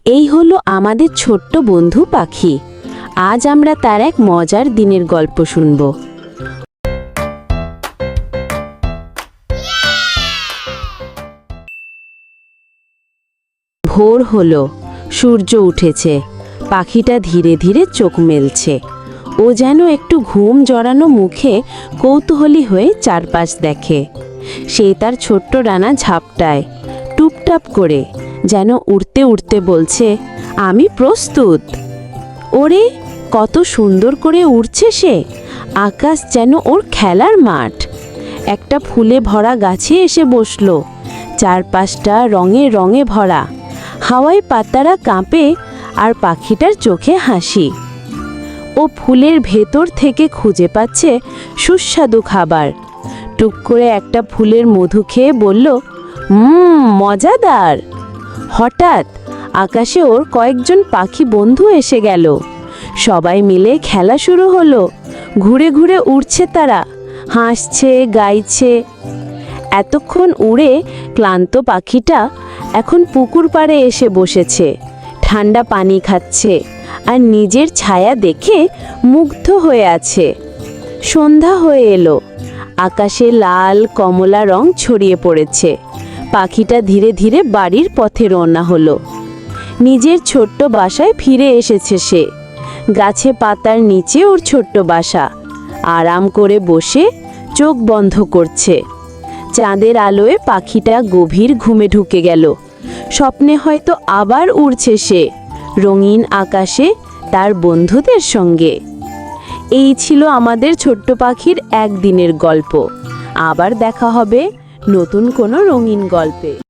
এই হলো আমাদের ছোট্ট বন্ধু পাখি। আজ আমরা তার এক মজার দিনের গল্প শুনব। ভোর হলো, সূর্য উঠেছে। পাখিটা ধীরে ধীরে চোখ মেলছে। ও যেন একটু ঘুম জড়ানো মুখে কৌতূহলী হয়ে চারপাশ দেখে। সে তার ছোট্ট ডানা ঝাপটায় টুপটাপ করে, যেন উড়তে উড়তে বলছে, আমি প্রস্তুত। ওরে, কত সুন্দর করে উড়ছে সে! আকাশ যেন ওর খেলার মাঠ। একটা ফুলে ভরা গাছে এসে বসলো। চারপাশটা রঙে রঙে ভরা। হাওয়ায় পাতারা কাঁপে আর পাখিটার চোখে হাসি। ও ফুলের ভেতর থেকে খুঁজে পাচ্ছে সুস্বাদু খাবার। টুক করে একটা ফুলের মধু খেয়ে বলল, মজাদার। হঠাৎ আকাশে ওর কয়েকজন পাখি বন্ধু এসে গেল। সবাই মিলে খেলা শুরু হলো। ঘুরে ঘুরে উড়ছে তারা, হাসছে, গাইছে। এতক্ষণ উড়ে ক্লান্ত পাখিটা এখন পুকুর পাড়ে এসে বসেছে, ঠান্ডা পানি খাচ্ছে আর নিজের ছায়া দেখে মুগ্ধ হয়ে আছে। সন্ধ্যা হয়ে এলো, আকাশে লাল কমলা রং ছড়িয়ে পড়েছে। পাখিটা ধীরে ধীরে বাড়ির পথে রওনা হলো। নিজের ছোট্ট বাসায় ফিরে এসেছে সে। গাছে পাতার নিচে ওর ছোট্ট বাসা। আরাম করে বসে চোখ বন্ধ করছে। চাঁদের আলোয় পাখিটা গভীর ঘুমে ঢুকে গেল। স্বপ্নে হয়তো আবার উড়ছে সে রঙিন আকাশে তার বন্ধুদের সঙ্গে। এই ছিল আমাদের ছোট্ট পাখির একদিনের গল্প। আবার দেখা হবে নতুন কোনো রঙিন গল্পে।